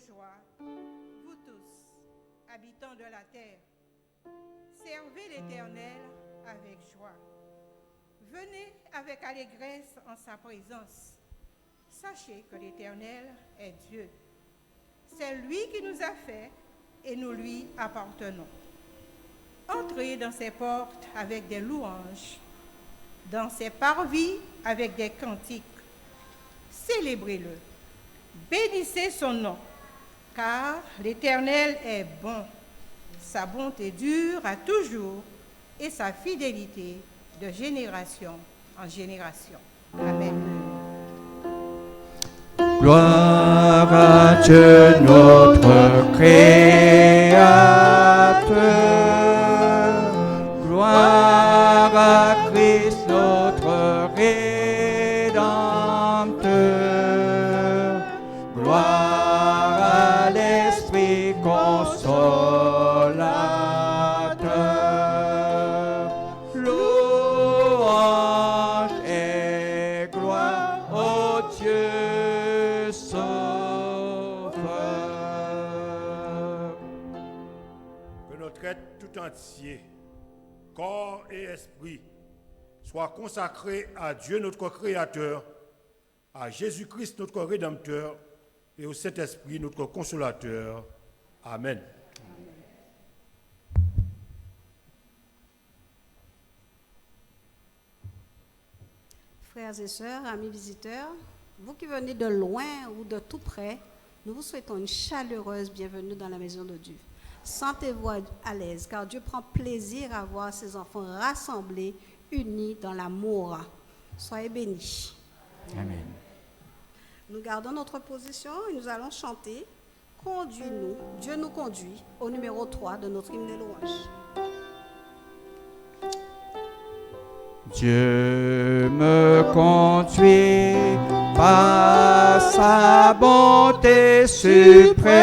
joie, vous tous, habitants de la terre. Servez l'Éternel avec joie. Venez avec allégresse en sa présence. Sachez que l'Éternel est Dieu. C'est lui qui nous a fait et nous lui appartenons. Entrez dans ses portes avec des louanges, dans ses parvis avec des cantiques. Célébrez-le. Bénissez son nom, car l'Éternel est bon. Sa bonté dure à toujours et sa fidélité de génération en génération. Amen. Gloire à Dieu notre Créateur, gloire à Christ notre Rédempteur, gloire à l'Esprit consolateur, louange et gloire au Dieu sauveur. Que notre être tout entier, corps et esprit, soit consacré à Dieu notre Créateur, à Jésus-Christ notre Rédempteur et au Saint-Esprit notre Consolateur. Amen. Frères et sœurs, amis visiteurs, vous qui venez de loin ou de tout près, nous vous souhaitons une chaleureuse bienvenue dans la maison de Dieu. Sentez-vous à l'aise, car Dieu prend plaisir à voir ses enfants rassemblés, unis dans l'amour. Soyez bénis. Amen. Nous gardons notre position et nous allons chanter « Conduis-nous, Dieu nous conduit » au numéro 3 de notre hymne de louange. Dieu me conduit par sa bonté suprême,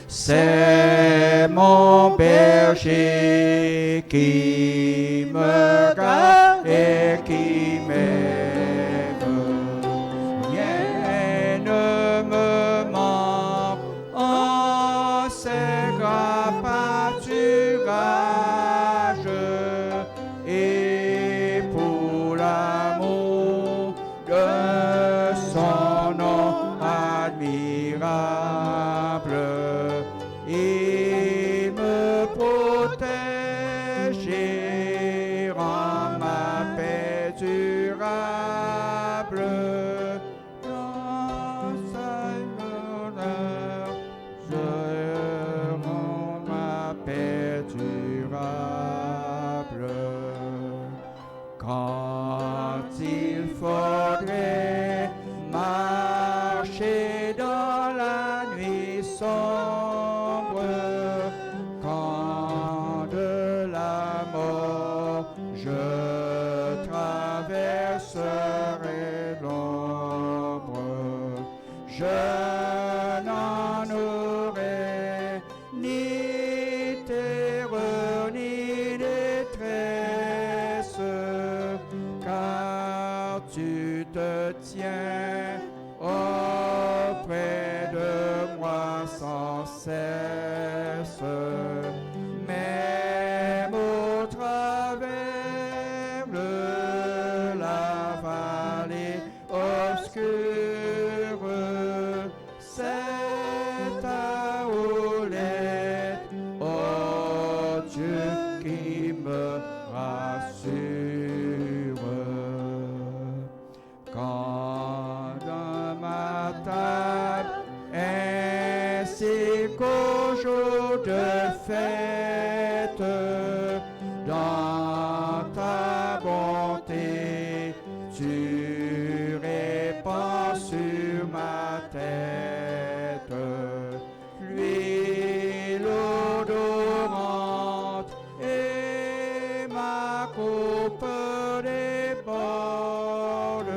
c'est mon berger qui me garde et qui m'aide. Rien ne me manque en ses grands pâturages. Et pour l'amour de son nom admirable, il me protège et rend ma paix durable. Dans sa bonheur, je rends ma paix durable. Quand il faudrait marcher dans la nuit sombre, quand de la mort je traverserai l'ombre, je n'en aurai ni terreur ni détresse, car tu te tiens auprès de moi sans cesse. Même au travers de la vallée obscure, c'est ta houlette, ô Dieu, qui me rassure. Quand dans ma table ainsi qu'au jour de fête, dans ta bonté, tu répands sur ma tête l'huile odorante et ma coupe déborde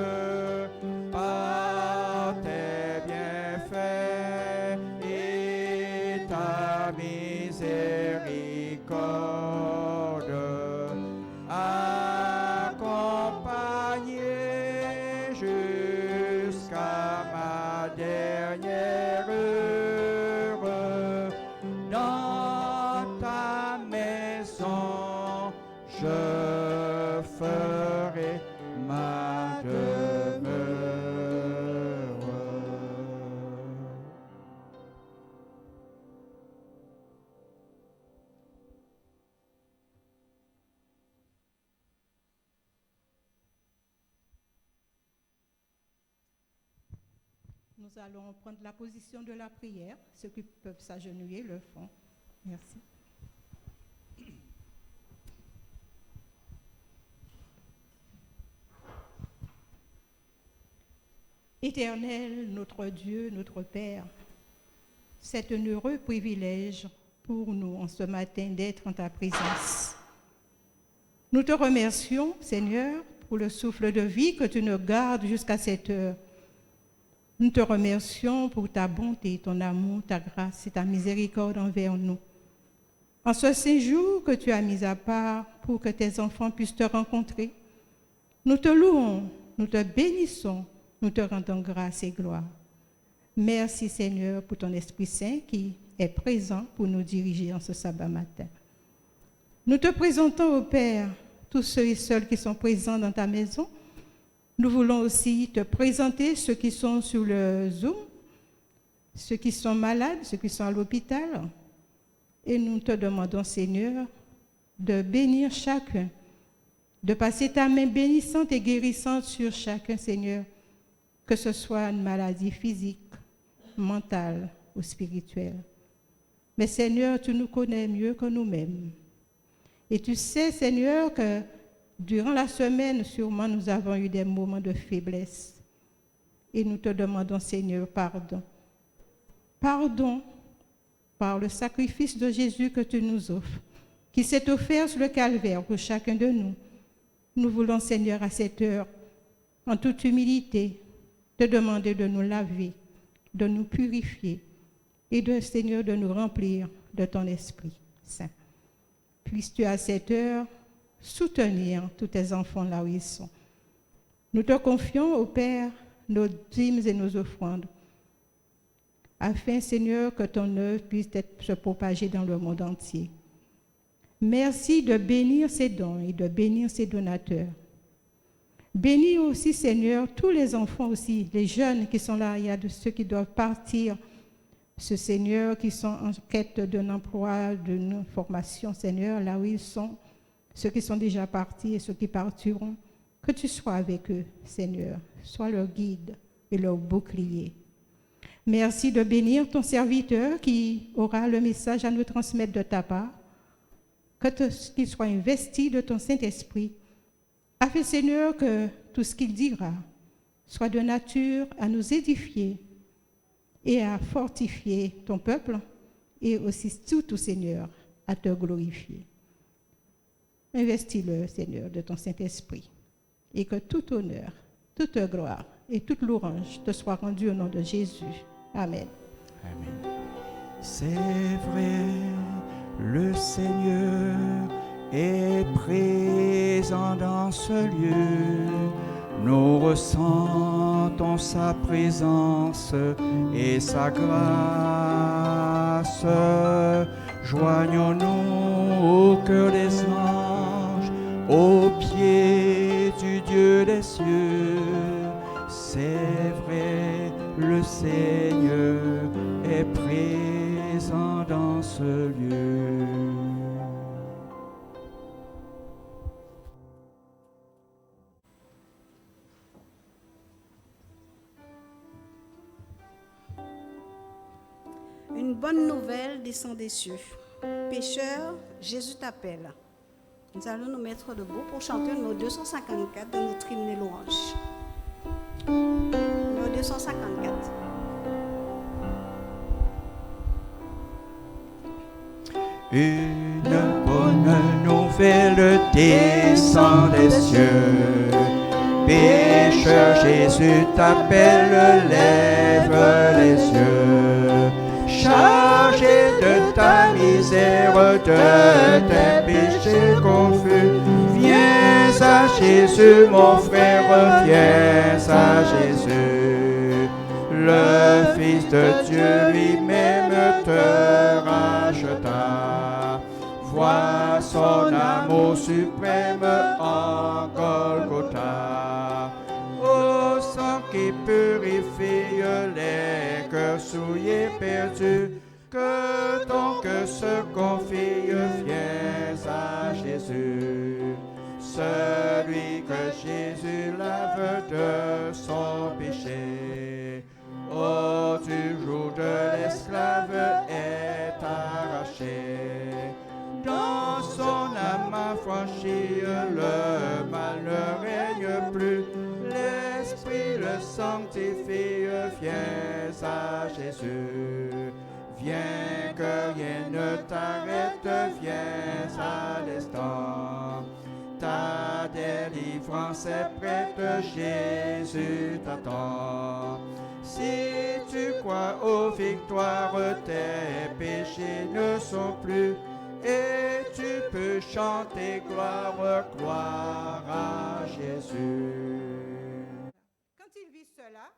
par tes bienfaits et ta miséricorde. Accompagné jusqu'à ma dernière Nous allons prendre la position de la prière. Ceux qui peuvent s'agenouiller le font. Merci. Éternel, notre Dieu, notre Père, c'est un heureux privilège pour nous en ce matin d'être en ta présence. Nous te remercions, Seigneur, pour le souffle de vie que tu nous gardes jusqu'à cette heure. Nous te remercions pour ta bonté, ton amour, ta grâce et ta miséricorde envers nous. En ce séjour que tu as mis à part pour que tes enfants puissent te rencontrer, nous te louons, nous te bénissons, nous te rendons grâce et gloire. Merci Seigneur pour ton Esprit Saint qui est présent pour nous diriger en ce sabbat matin. Nous te présentons au Père tous ceux et celles qui sont présents dans ta maison. Nous voulons aussi te présenter ceux qui sont sur le Zoom, ceux qui sont malades, ceux qui sont à l'hôpital. Et nous te demandons, Seigneur, de bénir chacun, de passer ta main bénissante et guérissante sur chacun, Seigneur, que ce soit une maladie physique, mentale ou spirituelle. Mais Seigneur, tu nous connais mieux que nous-mêmes. Et tu sais, Seigneur, que durant la semaine, sûrement, nous avons eu des moments de faiblesse. Et nous te demandons, Seigneur, pardon. Pardon par le sacrifice de Jésus que tu nous offres, qui s'est offert sur le calvaire pour chacun de nous. Nous voulons, Seigneur, à cette heure, en toute humilité, te demander de nous laver, de nous purifier et de, Seigneur, de nous remplir de ton Esprit Saint. Puisses-tu à cette heure soutenir tous tes enfants là où ils sont. Nous te confions au Père nos dîmes et nos offrandes, afin, Seigneur, que ton œuvre puisse se propager dans le monde entier. Merci de bénir ces dons et de bénir ces donateurs. Bénis aussi, Seigneur, tous les enfants aussi, les jeunes qui sont là, il y a de ceux qui doivent partir, ceux, Seigneur, qui sont en quête d'un emploi, d'une formation, Seigneur, là où ils sont, ceux qui sont déjà partis et ceux qui partiront, que tu sois avec eux, Seigneur, sois leur guide et leur bouclier. Merci de bénir ton serviteur qui aura le message à nous transmettre de ta part, qu'il soit investi de ton Saint-Esprit, afin, Seigneur, que tout ce qu'il dira soit de nature à nous édifier et à fortifier ton peuple et aussi surtout, Seigneur, à te glorifier. Investis-le, Seigneur, de ton Saint-Esprit et que tout honneur, toute gloire et toute louange te soit rendue au nom de Jésus. Amen. Amen. C'est vrai, le Seigneur est présent dans ce lieu. Nous ressentons sa présence et sa grâce. Joignons-nous au cœur des anges, au pied du Dieu des cieux. C'est vrai, le Seigneur est présent dans ce lieu. Une bonne nouvelle descend des cieux. Pécheur, Jésus t'appelle. Nous allons nous mettre debout pour chanter le numéro 254 de notre hymne et louange. Numéro 254. Une bonne nouvelle descend des cieux. Pécheur, Jésus t'appelle, lève les yeux. Chargé de ta misère, de tes péchés confus, viens à Jésus, mon frère, viens à Jésus. Le Fils de Dieu lui-même te racheta. Vois son amour suprême en Golgotha. Ô sang qui purifie les cœurs souillés perdus, que ton cœur se confie, viens à Jésus. Celui que Jésus lave de son péché. Ô sanctifie, viens à Jésus. Viens que rien ne t'arrête, viens à l'instant. Ta délivrance est prête, Jésus t'attend. Si tu crois aux victoires, tes péchés ne sont plus, et tu peux chanter gloire, gloire à Jésus. Quand il vit cela,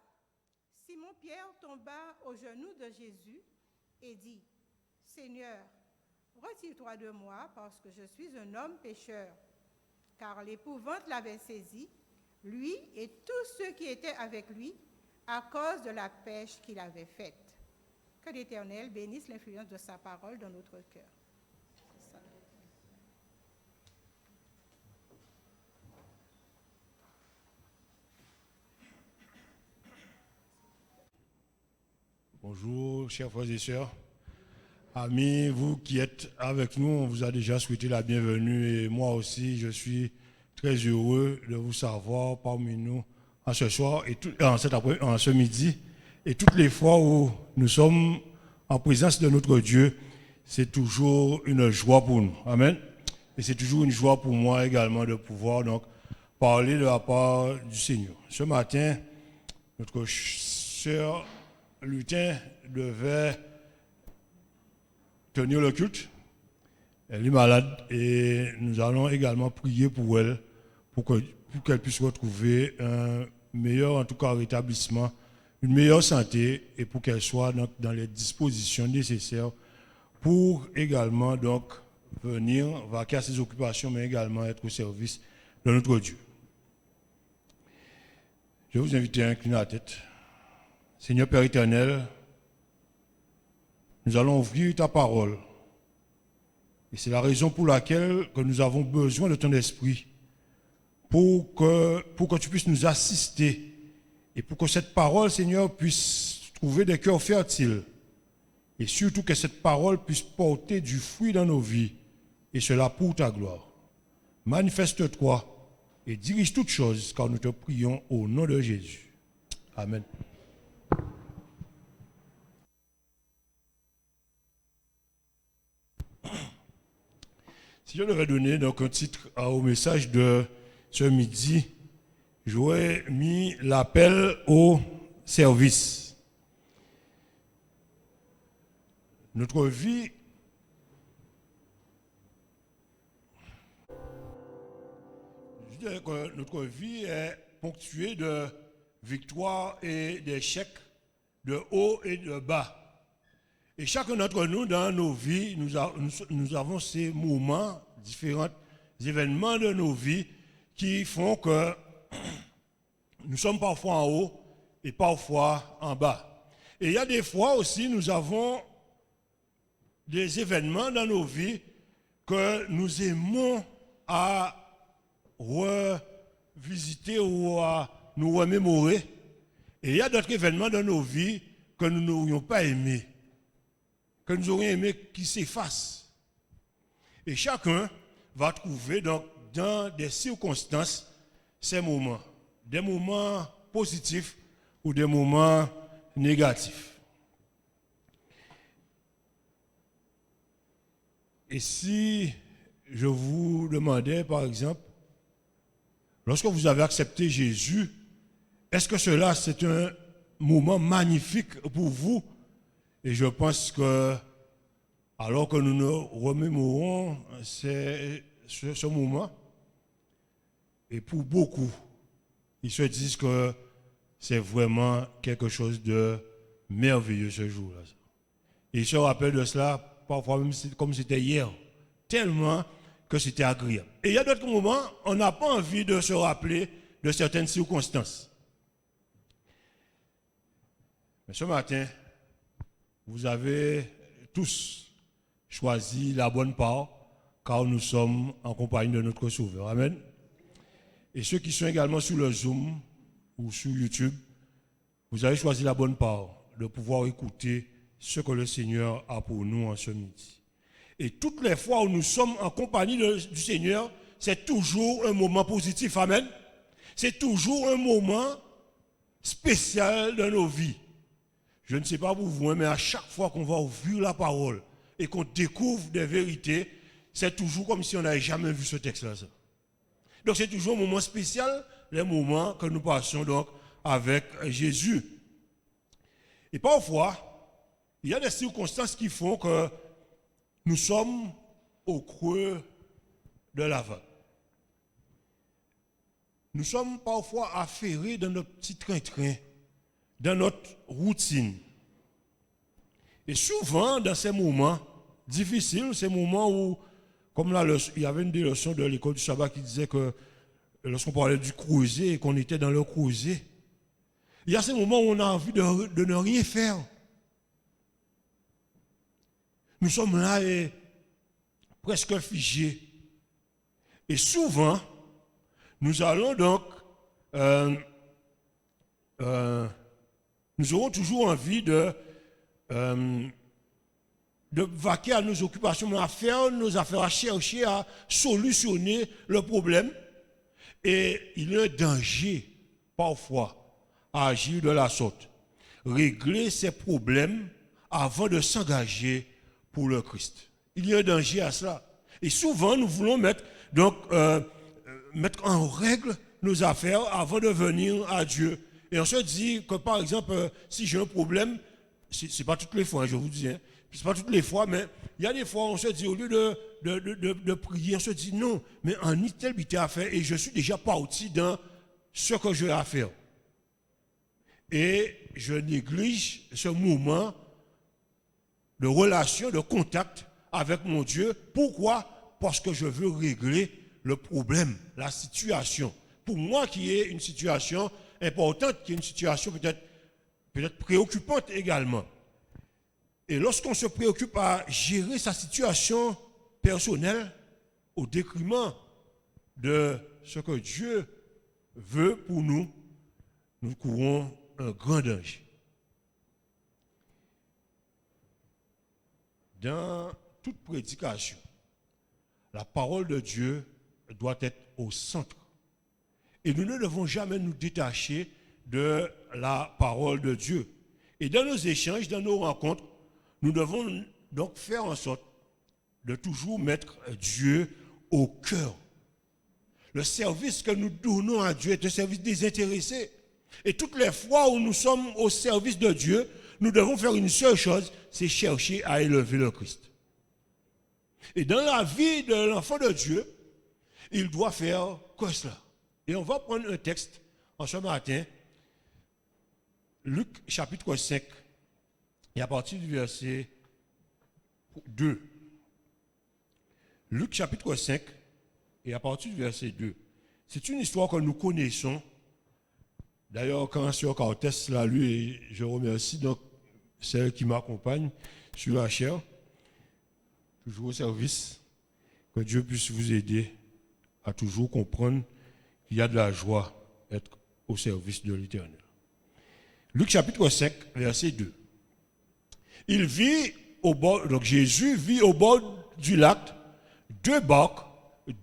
Simon-Pierre tomba aux genoux de Jésus et dit, « Seigneur, retire-toi de moi parce que je suis un homme pécheur. » Car l'épouvante l'avait saisi, lui et tous ceux qui étaient avec lui, à cause de la pêche qu'il avait faite. Que l'Éternel bénisse l'influence de sa parole dans notre cœur. Bonjour, chers frères et sœurs. Amis, vous qui êtes avec nous, on vous a déjà souhaité la bienvenue et moi aussi, je suis très heureux de vous savoir parmi nous en ce soir et en ce midi. Et toutes les fois où nous sommes en présence de notre Dieu, c'est toujours une joie pour nous. Amen. Et c'est toujours une joie pour moi également de pouvoir donc parler de la part du Seigneur. Ce matin, notre sœur Lutin devait tenir le culte. Elle est malade et nous allons également prier pour elle, pour qu'elle puisse retrouver un meilleur, en tout cas, rétablissement, une meilleure santé et pour qu'elle soit donc dans les dispositions nécessaires pour également donc venir vaquer à ses occupations, mais également être au service de notre Dieu. Je vais vous inviter à incliner la tête. Seigneur Père éternel, nous allons ouvrir ta parole. Et c'est la raison pour laquelle que nous avons besoin de ton esprit pour que tu puisses nous assister et pour que cette parole, Seigneur, puisse trouver des cœurs fertiles et surtout que cette parole puisse porter du fruit dans nos vies et cela pour ta gloire. Manifeste-toi et dirige toutes choses car nous te prions au nom de Jésus. Amen. Si je devais donner donc un titre au message de ce midi, j'aurais mis l'appel au service. Notre vie est ponctuée de victoires et d'échecs, de haut et de bas. Et chacun d'entre nous, dans nos vies, nous avons ces moments, différents événements de nos vies qui font que nous sommes parfois en haut et parfois en bas. Et il y a des fois aussi, nous avons des événements dans nos vies que nous aimons à revisiter ou à nous remémorer. Et il y a d'autres événements dans nos vies que nous n'aurions pas aimés, que nous aurions aimé qui s'effacent. Et chacun va trouver donc dans des circonstances ces moments, des moments positifs ou des moments négatifs. Et si je vous demandais par exemple, lorsque vous avez accepté Jésus, est-ce que cela c'est un moment magnifique pour vous? Et je pense que, alors que nous nous remémorons ce moment, et pour beaucoup, ils se disent que c'est vraiment quelque chose de merveilleux ce jour-là. Et ils se rappellent de cela, parfois même comme c'était hier, tellement que c'était agréable. Et il y a d'autres moments, on n'a pas envie de se rappeler de certaines circonstances. Mais ce matin, vous avez tous choisi la bonne part, car nous sommes en compagnie de notre Sauveur. Amen. Et ceux qui sont également sur le Zoom ou sur YouTube, vous avez choisi la bonne part de pouvoir écouter ce que le Seigneur a pour nous en ce midi. Et toutes les fois où nous sommes en compagnie du Seigneur, c'est toujours un moment positif. Amen. C'est toujours un moment spécial dans nos vies. Je ne sais pas pour vous, mais à chaque fois qu'on va ouvrir la parole et qu'on découvre des vérités, c'est toujours comme si on n'avait jamais vu ce texte-là. Donc c'est toujours un moment spécial, les moments que nous passons donc avec Jésus. Et parfois, il y a des circonstances qui font que nous sommes au creux de la vague. Nous sommes parfois affairés dans notre petit train-train, dans notre routine. Et souvent, dans ces moments difficiles, ces moments où, comme là, il y avait une des leçons de l'école du sabbat qui disait que lorsqu'on parlait du creuset et qu'on était dans le creuset, il y a ces moments où on a envie de ne rien faire. Nous sommes là et presque figés. Et souvent, nous allons donc, nous aurons toujours envie de vaquer à nos occupations, à faire nos affaires, à chercher à solutionner le problème. Et il y a un danger, parfois, à agir de la sorte. Régler ces problèmes avant de s'engager pour le Christ. Il y a un danger à cela. Et souvent, nous voulons mettre en règle nos affaires avant de venir à Dieu. Et on se dit que, par exemple, si j'ai un problème, c'est pas toutes les fois, hein, je vous dis, hein, c'est pas toutes les fois, mais il y a des fois, on se dit, au lieu de prier, on se dit, non, mais en tel bité à faire, et je suis déjà parti dans ce que j'ai à faire. Et je néglige ce moment de relation, de contact avec mon Dieu. Pourquoi? Parce que je veux régler le problème, la situation. Pour moi, qui est une situation importante, qui est une situation peut-être préoccupante également. Et lorsqu'on se préoccupe à gérer sa situation personnelle au détriment de ce que Dieu veut pour nous, nous courons un grand danger. Dans toute prédication, la parole de Dieu doit être au centre. Et nous ne devons jamais nous détacher de la parole de Dieu. Et dans nos échanges, dans nos rencontres, nous devons donc faire en sorte de toujours mettre Dieu au cœur. Le service que nous donnons à Dieu est un service désintéressé. Et toutes les fois où nous sommes au service de Dieu, nous devons faire une seule chose, c'est chercher à élever le Christ. Et dans la vie de l'enfant de Dieu, il doit faire que cela. Et on va prendre un texte en ce matin, Luc chapitre 5, et à partir du verset 2. Luc chapitre 5, et à partir du verset 2. C'est une histoire que nous connaissons. D'ailleurs, quand Sœur Cortès l'a lu, et je remercie donc celle qui m'accompagne sur la chaire, toujours au service, que Dieu puisse vous aider à toujours comprendre qu'il y a de la joie à être au service de l'Éternel. Luc chapitre 5, verset 2. Donc Jésus vit au bord du lac 2 barques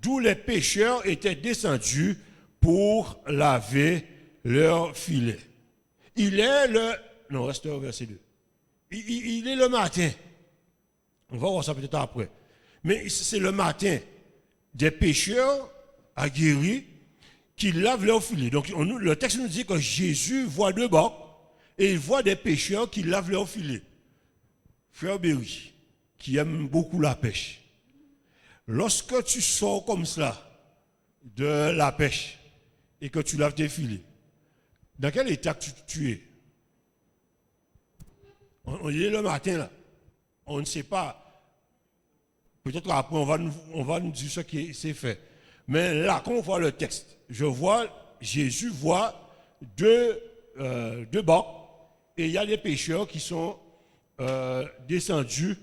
d'où les pêcheurs étaient descendus pour laver leurs filets. Reste au verset 2. Il est le matin. On va voir ça peut-être après. Mais c'est le matin des pêcheurs aguerris qui lavent leurs filets. Donc le texte nous dit que Jésus voit 2 barques et il voit des pêcheurs qui lavent leurs filets. Frère Berry, qui aime beaucoup la pêche. Lorsque tu sors comme cela de la pêche et que tu laves tes filets, dans quel état tu es? On est le matin là. On ne sait pas. Peut-être qu'après on va nous dire ce qui s'est fait. Mais là, quand on voit le texte, Jésus voit 2 barques et il y a des pêcheurs qui sont descendus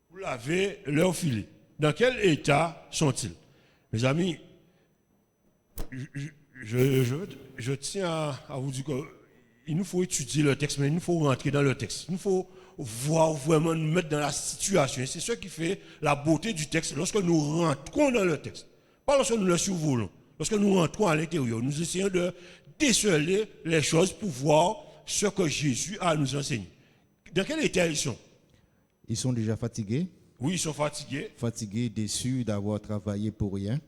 pour laver leurs filets. Dans quel état sont-ils? Mes amis, je tiens à vous dire qu'il nous faut étudier le texte, mais il nous faut rentrer dans le texte. Il nous faut voir vraiment nous mettre dans la situation. Et c'est ce qui fait la beauté du texte lorsque nous rentrons dans le texte. Pas lorsque nous le survolons. Lorsque nous rentrons à l'intérieur, nous essayons de déceler les choses pour voir ce que Jésus a à nous enseigner. Dans quel état ils sont? Ils sont déjà fatigués. Oui, ils sont fatigués. Fatigués, déçus d'avoir travaillé pour rien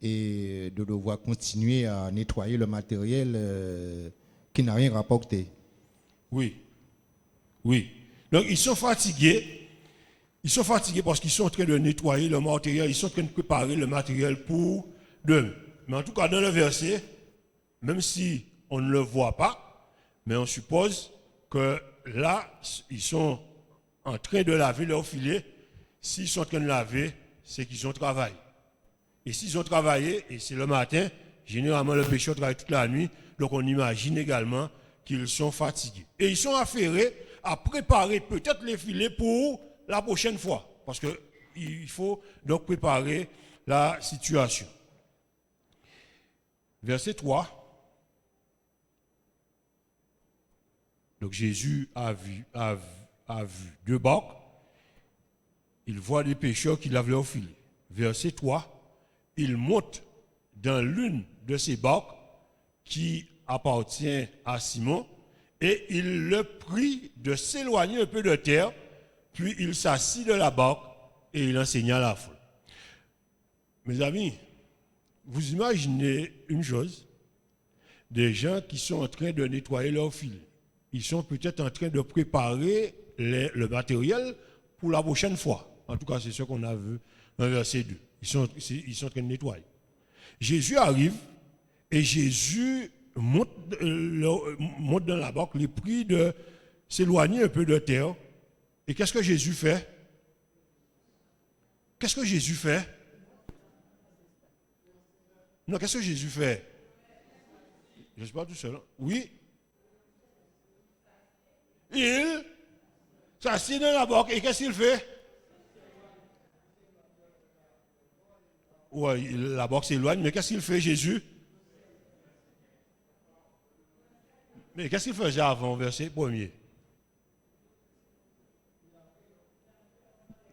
et de devoir continuer à nettoyer le matériel qui n'a rien rapporté. Oui. Oui. Donc ils sont fatigués. Ils sont fatigués parce qu'ils sont en train de nettoyer le matériel. Ils sont en train de préparer le matériel pour demain. Mais en tout cas, dans le verset, même si on ne le voit pas, mais on suppose que là, ils sont en train de laver leur filet. S'ils sont en train de laver, c'est qu'ils ont travaillé. Et s'ils ont travaillé, et c'est le matin, généralement le pécheur travaille toute la nuit, donc on imagine également qu'ils sont fatigués. Et ils sont affairés à préparer peut-être les filets pour la prochaine fois. Parce qu'il faut donc préparer la situation. Verset 3. Donc Jésus a vu 2 barques. Il voit des pêcheurs qui lavent leur filet. Verset 3. Il monte dans l'une de ces barques qui appartient à Simon et il le prie de s'éloigner un peu de terre, puis il s'assit de la barque et il enseigna la foule. Mes amis, vous imaginez une chose, des gens qui sont en train de nettoyer leur filet. Ils sont peut-être en train de préparer le matériel pour la prochaine fois. En tout cas, c'est ce qu'on a vu dans verset 2. Ils sont en train de nettoyer. Jésus arrive et Jésus monte dans la barque, les prie de s'éloigner un peu de terre. Et qu'est-ce que Jésus fait? Qu'est-ce que Jésus fait? Non, qu'est-ce que Jésus fait? Je ne suis pas tout seul. Oui. Il s'assied dans la barque et qu'est-ce qu'il fait? Oui, la barque s'éloigne, mais qu'est-ce qu'il fait, Jésus? Mais qu'est-ce qu'il faisait avant, verset 1er?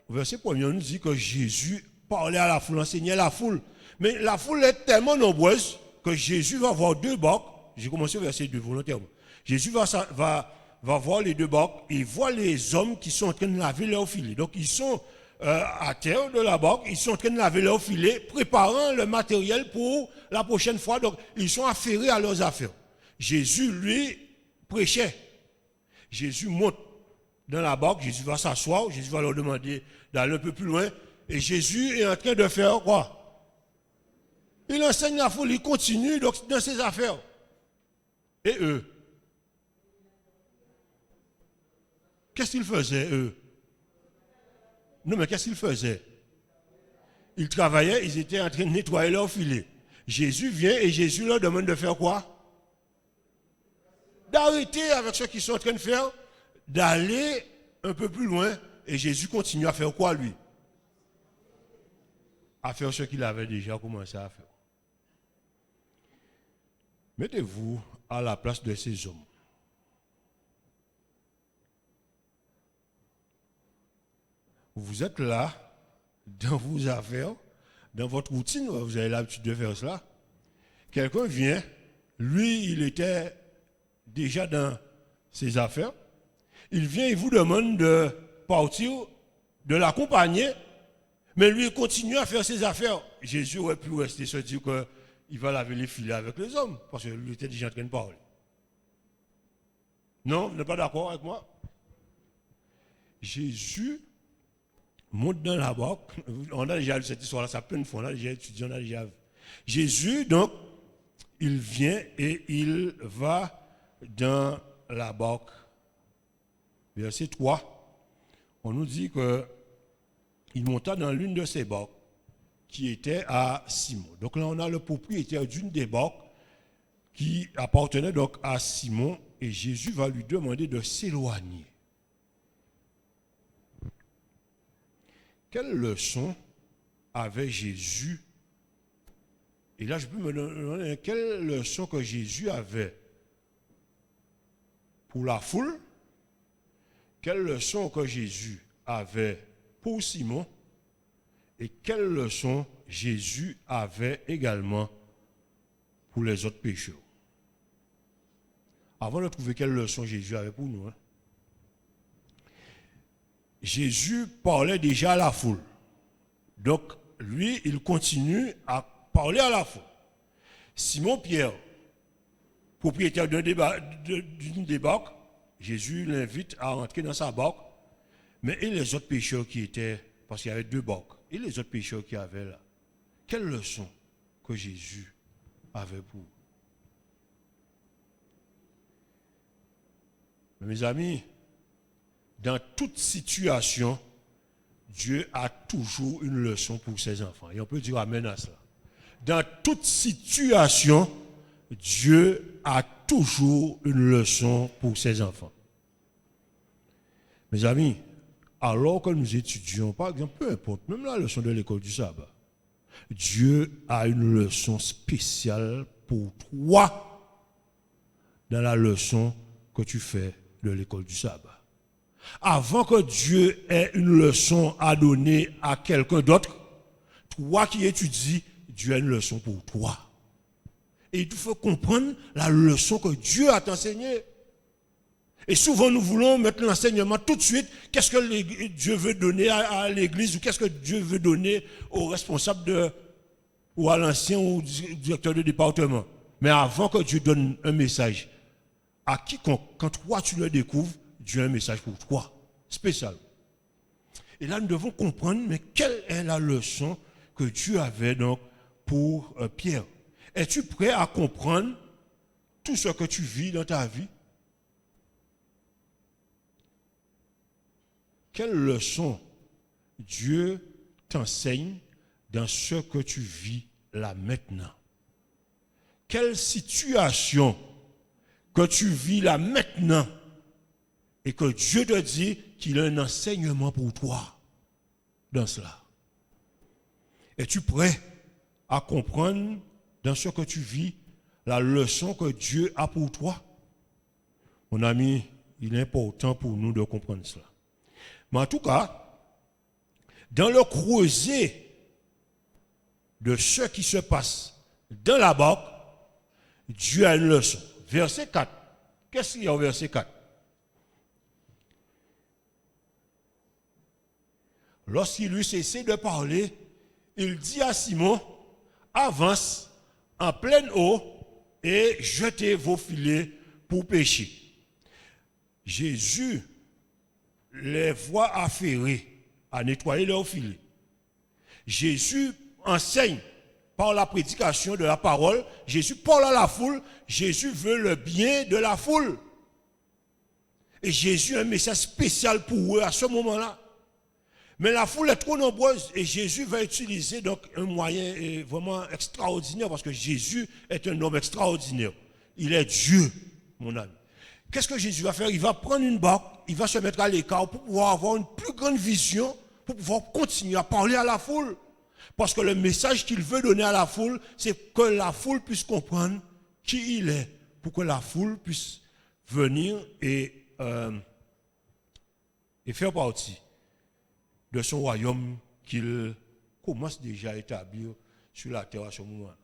Verset 1er, on nous dit que Jésus parlait à la foule, enseignait à la foule. Mais la foule est tellement nombreuse que Jésus va voir 2 barques. J'ai commencé au verset 2 volontairement. Jésus va voir les 2 barques et il voit les hommes qui sont en train de laver leur filet. Donc ils sont à terre de la barque, ils sont en train de laver leur filet, préparant le matériel pour la prochaine fois. Donc ils sont affairés à leurs affaires. Jésus, lui, prêchait. Jésus monte dans la barque, Jésus va s'asseoir, Jésus va leur demander d'aller un peu plus loin. Et Jésus est en train de faire quoi? Il enseigne la foule, il continue dans ses affaires. Et eux? Qu'est-ce qu'ils faisaient, eux? Non, mais qu'est-ce qu'ils faisaient? Ils travaillaient, ils étaient en train de nettoyer leur filet. Jésus vient et Jésus leur demande de faire quoi? D'arrêter avec ce qu'ils sont en train de faire, d'aller un peu plus loin. Et Jésus continue à faire quoi, lui? À faire ce qu'il avait déjà commencé à faire. Mettez-vous à la place de ces hommes. Vous êtes là, dans vos affaires, dans votre routine, vous avez l'habitude de faire cela. Quelqu'un vient, lui, il était déjà dans ses affaires. Il vient, il vous demande de partir, de l'accompagner, mais lui, il continue à faire ses affaires. Jésus aurait pu rester se dire qu'il va laver les filets avec les hommes, parce que lui était déjà en train de parler. Non, vous n'êtes pas d'accord avec moi? Jésus monte dans la barque. On a déjà lu cette histoire-là, ça plein de fois, on a déjà étudié, on a déjà vu. Jésus, donc, il vient et il va dans la barque. Verset 3, on nous dit qu'il monta dans l'une de ces barques qui était à Simon. Donc là, on a le propriétaire d'une des barques qui appartenait donc à Simon et Jésus va lui demander de s'éloigner. Quelle leçon avait Jésus? Et là, je peux me demander quelle leçon que Jésus avait pour la foule, quelle leçon que Jésus avait pour Simon et quelle leçon Jésus avait également pour les autres pécheurs. Avant de trouver quelle leçon Jésus avait pour nous, Jésus parlait déjà à la foule. Donc, lui, il continue à parler à la foule. Simon-Pierre, propriétaire d'une des barques, Jésus l'invite à rentrer dans sa barque. Mais et les autres pécheurs qui étaient, parce qu'il y avait 2 barques, et les autres pécheurs qui avaient là, quelle leçon que Jésus avait pour eux? Mes amis, dans toute situation, Dieu a toujours une leçon pour ses enfants. Et on peut dire amen à cela. Dans toute situation, Dieu a toujours une leçon pour ses enfants. Mes amis, alors que nous étudions, par exemple, peu importe, même la leçon de l'école du sabbat, Dieu a une leçon spéciale pour toi dans la leçon que tu fais de l'école du sabbat. Avant que Dieu ait une leçon à donner à quelqu'un d'autre, toi qui étudies, Dieu a une leçon pour toi. Et il faut comprendre la leçon que Dieu a t'enseignée. Et souvent, nous voulons mettre l'enseignement tout de suite. Qu'est-ce que Dieu veut donner à l'église ou qu'est-ce que Dieu veut donner au responsable ou à l'ancien ou au directeur de département. Mais avant que Dieu donne un message à quiconque, quand toi tu le découvres, Dieu a un message pour toi, spécial. Et là, nous devons comprendre, mais quelle est la leçon que Dieu avait donc pour Pierre? Es-tu prêt à comprendre tout ce que tu vis dans ta vie? Quelle leçon Dieu t'enseigne dans ce que tu vis là maintenant? Quelle situation que tu vis là maintenant et que Dieu te dit qu'il a un enseignement pour toi dans cela? Es-tu prêt à comprendre dans ce que tu vis la leçon que Dieu a pour toi? Mon ami, il est important pour nous de comprendre cela. Mais en tout cas, dans le creuset de ce qui se passe dans la barque, Dieu a une leçon. Verset 4. Qu'est-ce qu'il y a au verset 4? Lorsqu'il eut cessé de parler, il dit à Simon, avance en pleine eau et jetez vos filets pour pêcher. Jésus les voit affairés à nettoyer leurs filets. Jésus enseigne par la prédication de la parole. Jésus parle à la foule. Jésus veut le bien de la foule. Et Jésus a un message spécial pour eux à ce moment-là. Mais la foule est trop nombreuse et Jésus va utiliser donc un moyen vraiment extraordinaire parce que Jésus est un homme extraordinaire. Il est Dieu, mon ami. Qu'est-ce que Jésus va faire? Il va prendre une barque, il va se mettre à l'écart pour pouvoir avoir une plus grande vision, pour pouvoir continuer à parler à la foule. Parce que le message qu'il veut donner à la foule, c'est que la foule puisse comprendre qui il est, pour que la foule puisse venir et faire partie de son royaume qu'il commence déjà à établir sur la terre à ce moment-là.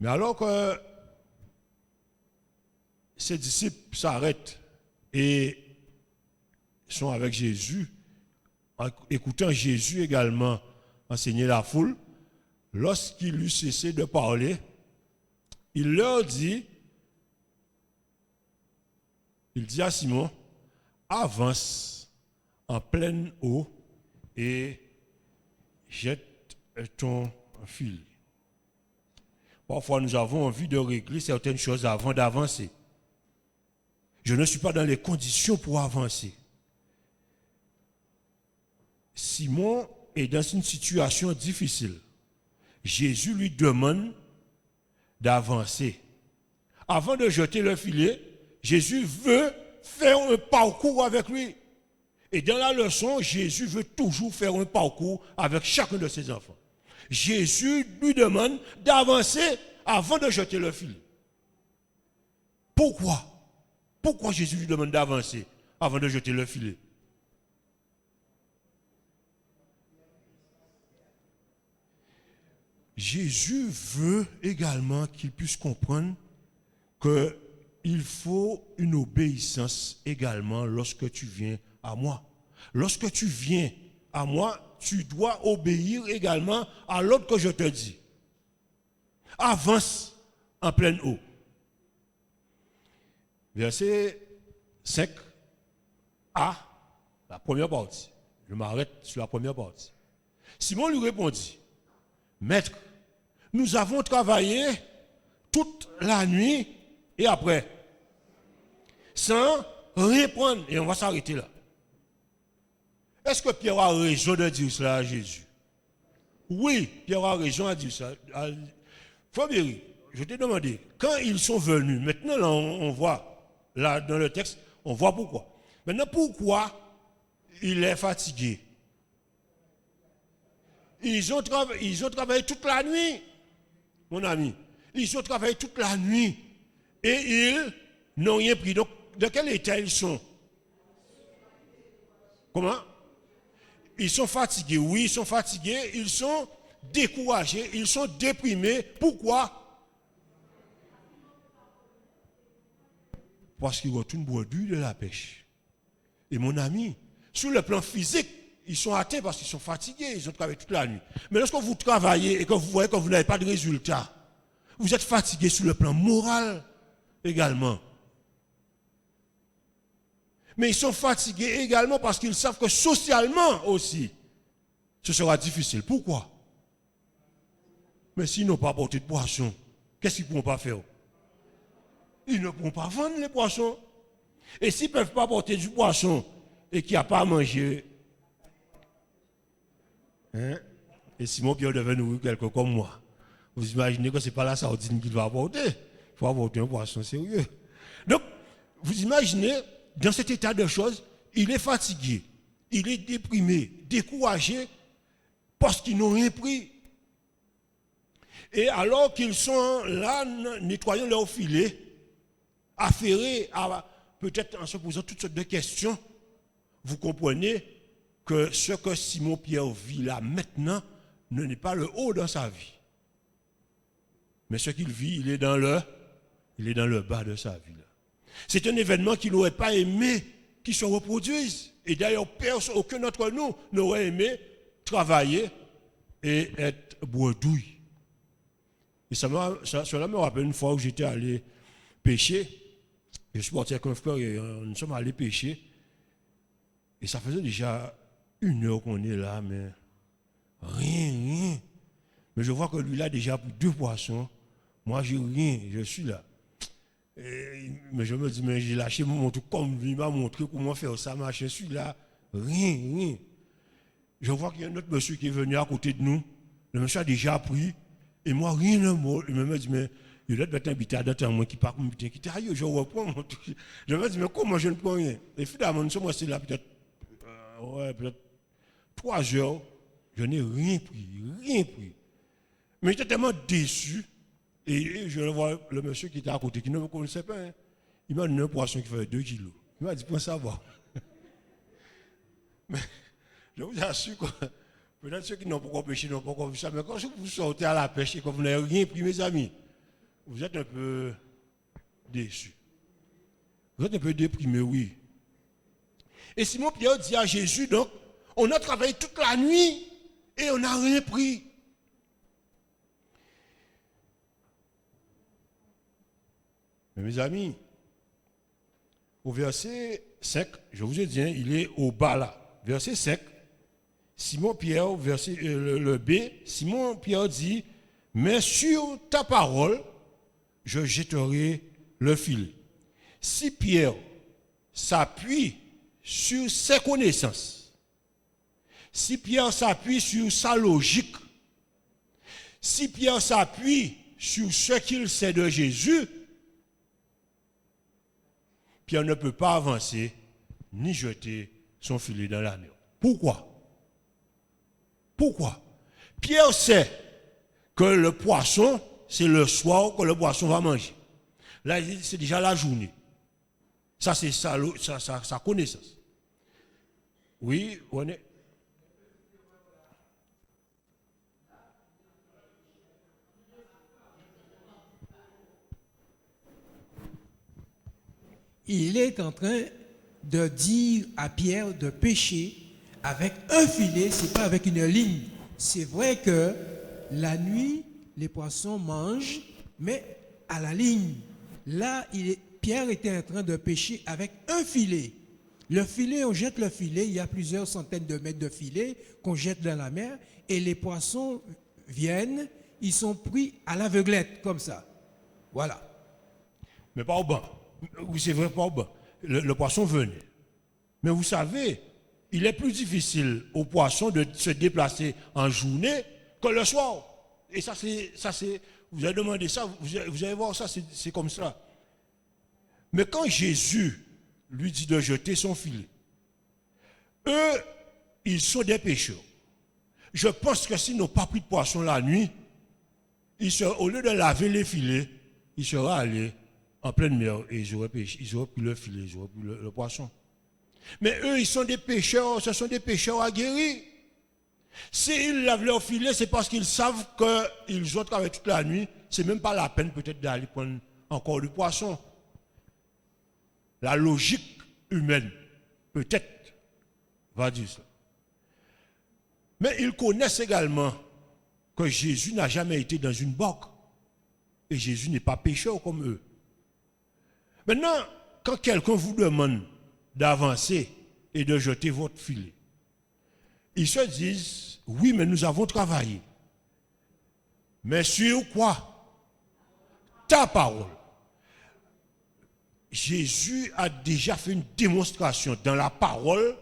Mais alors que ses disciples s'arrêtent et sont avec Jésus, en écoutant Jésus également enseigner la foule, lorsqu'il eut cessé de parler, il leur dit, à Simon, avance en pleine eau et jette ton filet. Parfois, nous avons envie de régler certaines choses avant d'avancer. Je ne suis pas dans les conditions pour avancer. Simon est dans une situation difficile. Jésus lui demande d'avancer. Avant de jeter le filet, Jésus veut faire un parcours avec lui. Et dans la leçon, Jésus veut toujours faire un parcours avec chacun de ses enfants. Jésus lui demande d'avancer avant de jeter le filet. Pourquoi? Pourquoi Jésus lui demande d'avancer avant de jeter le filet? Jésus veut également qu'il puisse comprendre qu'il faut une obéissance également lorsque tu viens à moi. Lorsque tu viens à moi, tu dois obéir également à l'ordre que je te dis. Avance en pleine eau. Verset 5a, la première partie. Je m'arrête sur la première partie. Simon lui répondit, Maître, nous avons travaillé toute la nuit et après, sans rien prendre. Et on va s'arrêter là. Est-ce que Pierre a raison de dire cela à Jésus? Oui, Pierre a raison de dire ça. Fabien, je t'ai demandé, quand ils sont venus, maintenant là, on voit, là dans le texte, on voit pourquoi. Maintenant, pourquoi il est fatigué? Ils ont travaillé toute la nuit, mon ami. Ils ont travaillé toute la nuit et ils n'ont rien pris. Donc, de quel état ils sont? Comment? Ils sont fatigués. Oui, ils sont fatigués. Ils sont découragés. Ils sont déprimés. Pourquoi? Parce qu'ils retournent boire de la pêche. Et mon ami, sur le plan physique, ils sont atteints parce qu'ils sont fatigués, ils ont travaillé toute la nuit. Mais lorsque vous travaillez et que vous voyez que vous n'avez pas de résultat, vous êtes fatigué sur le plan moral également. Mais ils sont fatigués également parce qu'ils savent que socialement aussi, ce sera difficile. Pourquoi? Mais s'ils n'ont pas apporté de poisson, qu'est-ce qu'ils ne pourront pas faire? Ils ne pourront pas vendre les poissons. Et s'ils ne peuvent pas apporter du poisson et qu'il n'y a pas à manger, hein? Et Simon Pierre devait nourrir quelqu'un comme moi. Vous imaginez que ce n'est pas la sardine qu'il va apporter. Il faut apporter un poisson sérieux. Donc, vous imaginez, dans cet état de choses, il est fatigué, il est déprimé, découragé, parce qu'ils n'ont rien pris. Et alors qu'ils sont là, nettoyant leur filet, affairés, peut-être en se posant toutes sortes de questions, vous comprenez que ce que Simon Pierre vit là maintenant n'est pas le haut dans sa vie. Mais ce qu'il vit, il est dans le bas de sa vie. Là. C'est un événement qu'il n'aurait pas aimé qu'il se reproduise. Et d'ailleurs, aucun d'entre nous n'aurait aimé travailler et être bredouille. Et cela me rappelle une fois où j'étais allé pêcher. Je suis parti avec un frère et nous sommes allés pêcher. Et ça faisait déjà 1 heure qu'on est là, mais rien. Mais je vois que lui, là, déjà pris 2 poissons. Moi, j'ai rien, je suis là. Mais je me dis, mais j'ai lâché mon truc comme lui m'a montré comment faire ça, mais je suis là, rien. Je vois qu'il y a un autre monsieur qui est venu à côté de nous. Le monsieur a déjà pris. Et moi, rien ne mot. Il me dit, mais il doit être invité à d'autres moi qui part comme putain, qui dit, je reprends mon truc. Je me dis, mais comment je ne prends rien? Et finalement, nous sommes restés là peut-être 3 heures. Je n'ai rien pris. Mais j'étais tellement déçu. Et je vois le monsieur qui était à côté, qui ne me connaissait pas. Hein. Il m'a donné un poisson qui faisait 2 kilos. Il m'a dit, pour savoir. Mais je vous assure que peut-être ceux qui n'ont pas encore pêché n'ont pas encore vu ça. Mais quand vous sortez à la pêche et que vous n'avez rien pris, mes amis, vous êtes un peu déçus. Vous êtes un peu déprimés, oui. Et Simon Pierre dit à Jésus, donc, on a travaillé toute la nuit et on n'a rien pris. Mais mes amis, au verset 5, je vous ai dit, il est au bas là. Verset 5, Simon Pierre, le B, Simon Pierre dit, mais sur ta parole, je jetterai le fil. Si Pierre s'appuie sur ses connaissances, si Pierre s'appuie sur sa logique, si Pierre s'appuie sur ce qu'il sait de Jésus, Pierre ne peut pas avancer ni jeter son filet dans la mer. Pourquoi? Pierre sait que le poisson, c'est le soir que le poisson va manger. Là, c'est déjà la journée. Ça, c'est sa connaissance. Oui, on est. il est en train de dire à Pierre de pêcher avec un filet, ce n'est pas avec une ligne. C'est vrai que la nuit, les poissons mangent, mais à la ligne. Là, Pierre était en train de pêcher avec un filet. Le filet, on jette le filet, il y a plusieurs centaines de mètres de filet qu'on jette dans la mer, et les poissons viennent, ils sont pris à l'aveuglette, comme ça. Voilà. Mais pas au banc. Oui, c'est vrai, pas au banc. Le poisson venait. Mais vous savez, il est plus difficile au poisson de se déplacer en journée que le soir. Et ça, c'est vous avez demandé ça, vous allez voir ça, c'est comme ça. Mais quand Jésus lui dit de jeter son filet, eux, ils sont des pêcheurs. Je pense que s'ils n'ont pas pris de poisson la nuit, au lieu de laver les filets, ils seraient allés en pleine mer et ils auraient pêché, ils auraient pris le filet, ils auraient pris le poisson. Mais eux, ils sont des pêcheurs, ce sont des pêcheurs aguerris. S'ils lavent leur filet, c'est parce qu'ils savent qu'ils ont travaillé toute la nuit. C'est même pas la peine peut-être d'aller prendre encore du poisson. La logique humaine, peut-être, va dire ça. Mais ils connaissent également que Jésus n'a jamais été dans une barque. Et Jésus n'est pas pêcheur comme eux. Maintenant, quand quelqu'un vous demande d'avancer et de jeter votre filet, ils se disent, oui, mais nous avons travaillé. Mais sur quoi? Ta parole. Jésus a déjà fait une démonstration dans la parole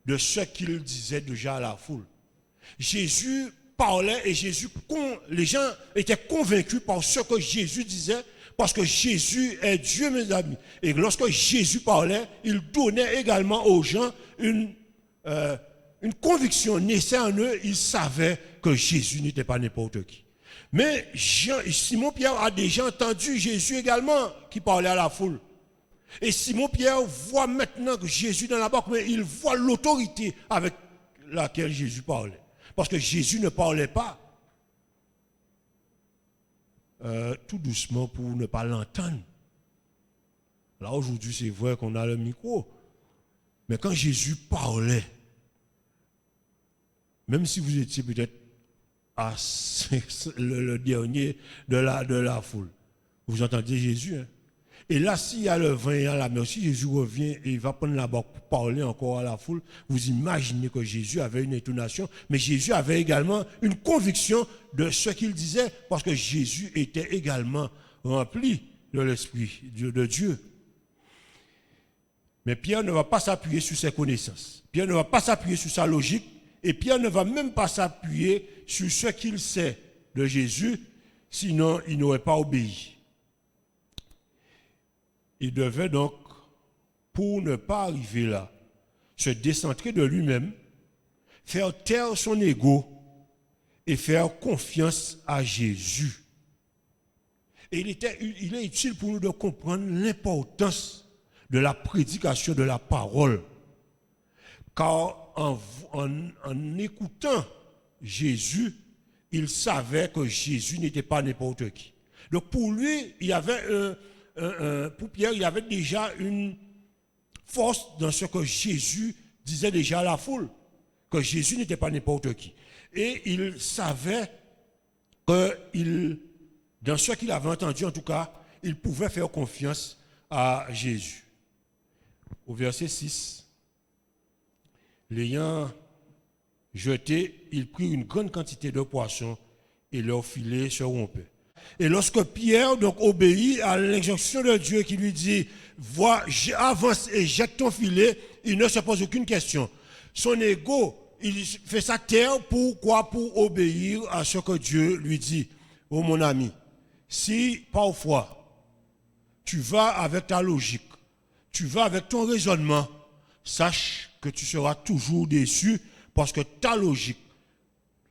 de ce qu'il disait déjà à la foule. Jésus parlait et les gens étaient convaincus par ce que Jésus disait, parce que Jésus est Dieu, mes amis. Et lorsque Jésus parlait, il donnait également aux gens une conviction naissait en eux. Ils savaient que Jésus n'était pas n'importe qui. Mais Simon-Pierre a déjà entendu Jésus également qui parlait à la foule. Et Simon-Pierre voit maintenant que Jésus dans la barque, mais il voit l'autorité avec laquelle Jésus parlait. Parce que Jésus ne parlait pas tout doucement pour ne pas l'entendre. Là, aujourd'hui, c'est vrai qu'on a le micro. Mais quand Jésus parlait, même si vous étiez peut-être le dernier de la foule, vous entendiez Jésus. Hein? Et là, s'il y a le vin et la mer, si Jésus revient et il va prendre la barque pour parler encore à la foule, vous imaginez que Jésus avait une intonation, mais Jésus avait également une conviction de ce qu'il disait, parce que Jésus était également rempli de l'Esprit de Dieu. Mais Pierre ne va pas s'appuyer sur ses connaissances. Pierre ne va pas s'appuyer sur sa logique. Et Pierre ne va même pas s'appuyer sur ce qu'il sait de Jésus, sinon il n'aurait pas obéi. Il devait donc, pour ne pas arriver là, se décentrer de lui-même, faire taire son ego et faire confiance à Jésus. Et il est utile pour nous de comprendre l'importance de la prédication de la parole. Car en écoutant Jésus, il savait que Jésus n'était pas n'importe qui. Donc pour lui, il y avait pour Pierre, il y avait déjà une force dans ce que Jésus disait déjà à la foule, que Jésus n'était pas n'importe qui. Et il savait que dans ce qu'il avait entendu, en tout cas, il pouvait faire confiance à Jésus. Au verset 6, l'ayant jeté, il prit une grande quantité de poissons et leur filet se rompait. Et lorsque Pierre donc obéit à l'injonction de Dieu qui lui dit « Vois, avance et jette ton filet », il ne se pose aucune question. Son ego, il fait sa terre. Pourquoi? Pour obéir à ce que Dieu lui dit. Oh mon ami, si parfois tu vas avec ta logique, tu vas avec ton raisonnement, sache que tu seras toujours déçu parce que ta logique,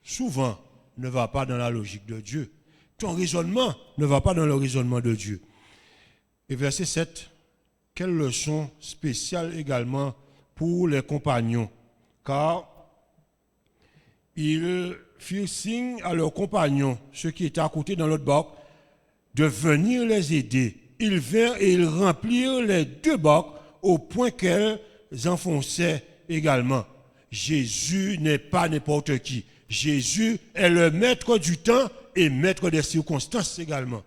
souvent, ne va pas dans la logique de Dieu. Ton raisonnement ne va pas dans le raisonnement de Dieu. Et verset 7, quelle leçon spéciale également pour les compagnons, car ils firent signe à leurs compagnons, ceux qui étaient à côté dans l'autre barque, de venir les aider ils vinrent et ils remplirent les 2 barques au point qu'elles enfonçaient également. Jésus n'est pas n'importe qui. Jésus est le maître du temps et maître des circonstances également.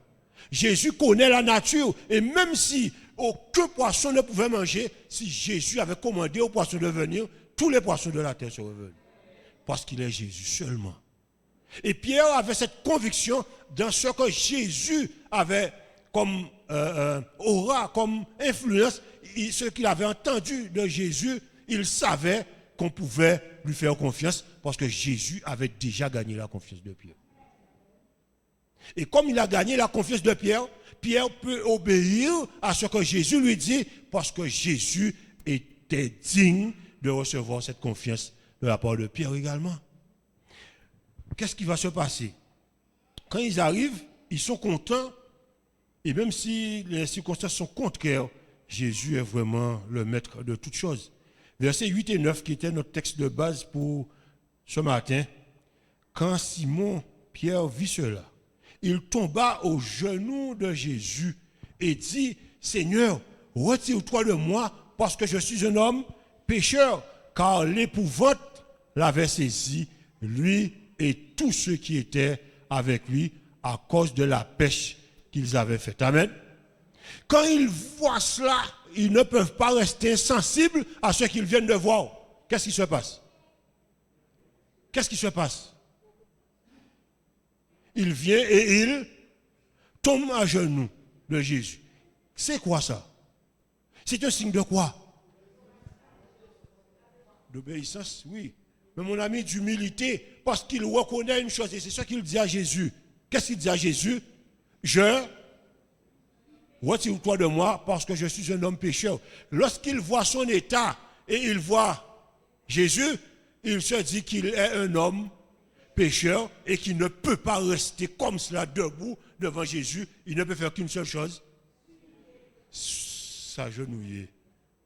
Jésus connaît la nature et même si aucun poisson ne pouvait manger, si Jésus avait commandé aux poissons de venir, tous les poissons de la terre seraient venus. Parce qu'il est Jésus seulement. Et Pierre avait cette conviction dans ce que Jésus avait comme aura, comme influence, ce qu'il avait entendu de Jésus, il savait qu'on pouvait lui faire confiance parce que Jésus avait déjà gagné la confiance de Pierre. Et comme il a gagné la confiance de Pierre, Pierre peut obéir à ce que Jésus lui dit parce que Jésus était digne de recevoir cette confiance de la part de Pierre également. Qu'est-ce qui va se passer? Quand ils arrivent, ils sont contents et même si les circonstances sont contraires, Jésus est vraiment le maître de toutes choses. Versets 8 et 9 qui était notre texte de base pour ce matin. Quand Simon Pierre vit cela, il tomba aux genoux de Jésus et dit, Seigneur, retire-toi de moi parce que je suis un homme pécheur, car l'épouvante l'avait saisi, lui et tous ceux qui étaient avec lui à cause de la pêche qu'ils avaient faite. Amen. Quand ils voient cela, ils ne peuvent pas rester insensibles à ce qu'ils viennent de voir. Qu'est-ce qui se passe? Qu'est-ce qui se passe? Il vient et il tombe à genoux de Jésus. C'est quoi ça? C'est un signe de quoi? D'obéissance, oui. Mais mon ami, d'humilité, parce qu'il reconnaît une chose, et c'est ce qu'il dit à Jésus. Qu'est-ce qu'il dit à Jésus? Retire-toi de moi parce que je suis un homme pécheur. Lorsqu'il voit son état et il voit Jésus, il se dit qu'il est un homme pécheur et qu'il ne peut pas rester comme cela debout devant Jésus. Il ne peut faire qu'une seule chose, s'agenouiller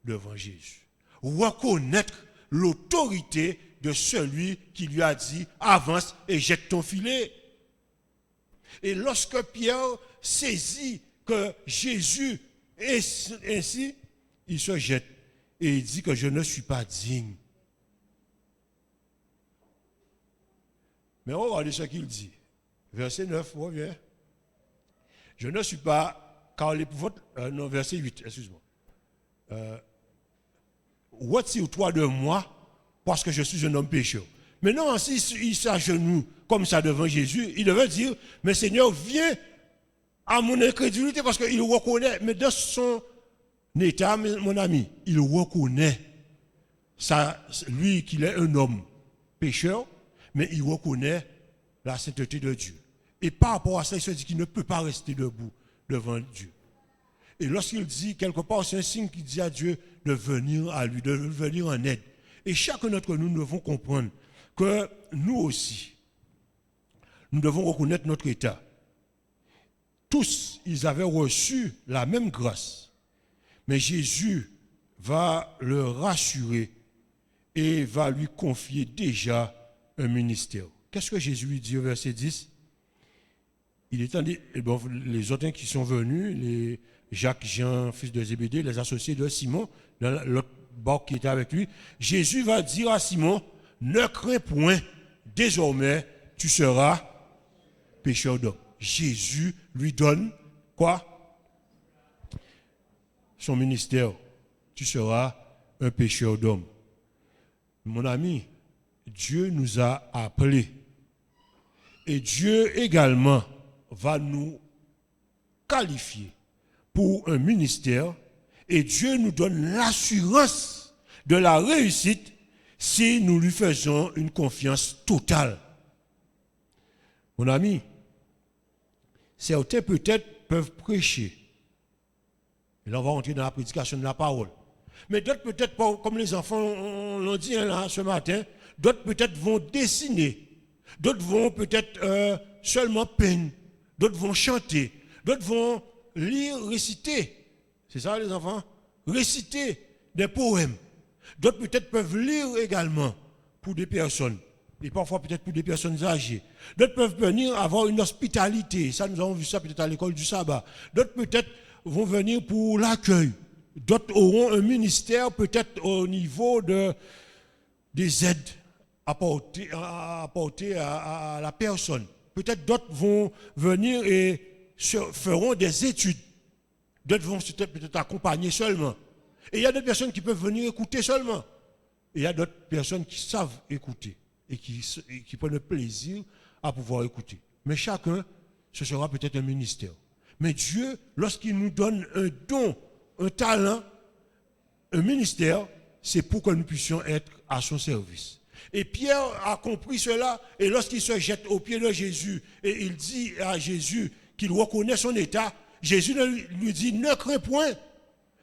devant Jésus. Reconnaître l'autorité de celui qui lui a dit « Avance et jette ton filet ». Et lorsque Pierre saisit que Jésus est ainsi, il se jette et il dit que je ne suis pas digne. Mais regardez ce qu'il dit. Verset 9, reviens. Je ne suis pas, car l'épouvante, non, verset 8, excuse-moi. Retire-toi de moi parce que je suis un homme pécheur. Maintenant, s'il s'agenouille comme ça devant Jésus, il devait dire, mais Seigneur, viens à mon incrédulité parce qu'il reconnaît, mais dans son état, mon ami, il reconnaît ça, lui qu'il est un homme pécheur, mais il reconnaît la sainteté de Dieu. Et par rapport à ça, il se dit qu'il ne peut pas rester debout devant Dieu. Et lorsqu'il dit quelque part, c'est un signe qu'il dit à Dieu de venir à lui, de venir en aide. Et chacun d'entre nous devons comprendre que nous aussi, nous devons reconnaître notre état. Tous, ils avaient reçu la même grâce. Mais Jésus va le rassurer et va lui confier déjà un ministère. Qu'est-ce que Jésus lui dit au verset 10? Il est dit, les autres qui sont venus, les Jacques, Jean, fils de Zébédée, les associés de Simon, l'autre barque qui était avec lui, Jésus va dire à Simon, ne crains point, désormais tu seras pécheur d'hommes. Jésus lui donne quoi? Son ministère. Tu seras un pécheur d'hommes. Mon ami, Dieu nous a appelés. Et Dieu également va nous qualifier pour un ministère. Et Dieu nous donne l'assurance de la réussite si nous lui faisons une confiance totale. Mon ami, certains peut-être peuvent prêcher. Et là, on va entrer dans la prédication de la parole. Mais d'autres peut-être, comme les enfants l'ont dit là, ce matin, d'autres peut-être vont dessiner. D'autres vont peut-être seulement peindre. D'autres vont chanter. D'autres vont lire, réciter. C'est ça les enfants? Réciter des poèmes. D'autres peut-être peuvent lire également pour des personnes. Et parfois peut-être pour des personnes âgées. D'autres peuvent venir avoir une hospitalité. Ça, nous avons vu ça peut-être à l'école du sabbat. D'autres peut-être vont venir pour l'accueil. D'autres auront un ministère peut-être au niveau des aides apportées à la personne. Peut-être d'autres vont venir et feront des études. D'autres vont peut-être accompagner seulement. Et il y a des personnes qui peuvent venir écouter seulement. Et il y a d'autres personnes qui savent écouter et qui prennent le plaisir à pouvoir écouter. Mais chacun, ce sera peut-être un ministère. Mais Dieu, lorsqu'il nous donne un don, un talent, un ministère, c'est pour que nous puissions être à son service. Et Pierre a compris cela, et lorsqu'il se jette aux pieds de Jésus, et il dit à Jésus qu'il reconnaît son état, Jésus lui dit, ne crains point,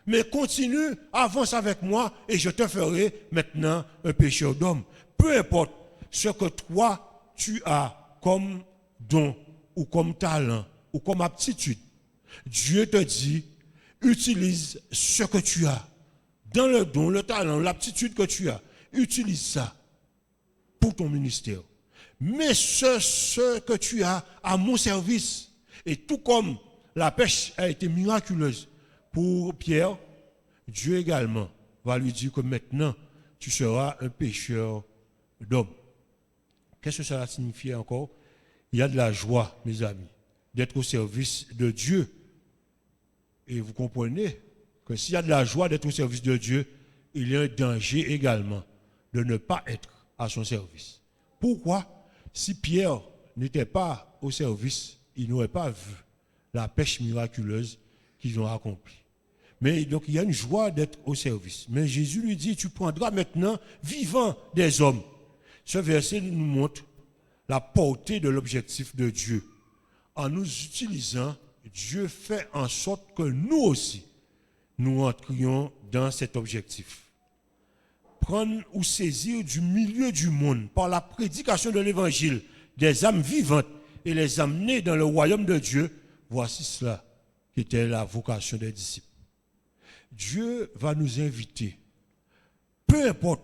mais continue, avance avec moi, et je te ferai maintenant un pécheur d'homme. Peu importe ce que toi, tu as comme don, ou comme talent, ou comme aptitude, Dieu te dit, utilise ce que tu as. Dans le don, le talent, l'aptitude que tu as, utilise ça pour ton ministère. Mets ce que tu as à mon service. Et tout comme la pêche a été miraculeuse pour Pierre, Dieu également va lui dire que maintenant, tu seras un pêcheur d'hommes. Qu'est-ce que cela signifie encore? Il y a de la joie, mes amis, d'être au service de Dieu. Et vous comprenez que s'il y a de la joie d'être au service de Dieu, il y a un danger également de ne pas être à son service. Pourquoi? Si Pierre n'était pas au service, il n'aurait pas vu la pêche miraculeuse qu'ils ont accomplie. Mais donc il y a une joie d'être au service. Mais Jésus lui dit, tu prendras maintenant vivant des hommes. Ce verset nous montre la portée de l'objectif de Dieu. En nous utilisant, Dieu fait en sorte que nous aussi, nous entrions dans cet objectif. Prendre ou saisir du milieu du monde par la prédication de l'évangile des âmes vivantes et les amener dans le royaume de Dieu, voici cela qui était la vocation des disciples. Dieu va nous inviter, peu importe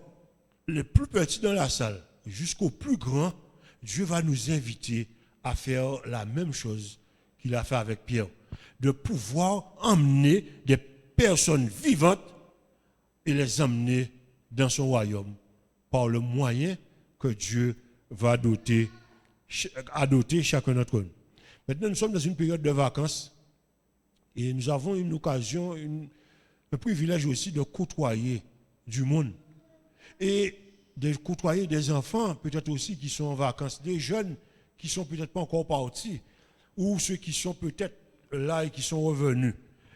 les plus petits dans la salle jusqu'aux plus grands, Dieu va nous inviter à faire la même chose qu'il a fait avec Pierre, de pouvoir emmener des personnes vivantes et les emmener dans son royaume par le moyen que Dieu va doter chacun d'entre nous. Maintenant, nous sommes dans une période de vacances et nous avons une occasion, un privilège aussi de côtoyer du monde et de côtoyer des enfants peut-être aussi qui sont en vacances, des jeunes qui sont peut-être pas encore partis ou ceux qui sont peut-être là et qui sont revenus.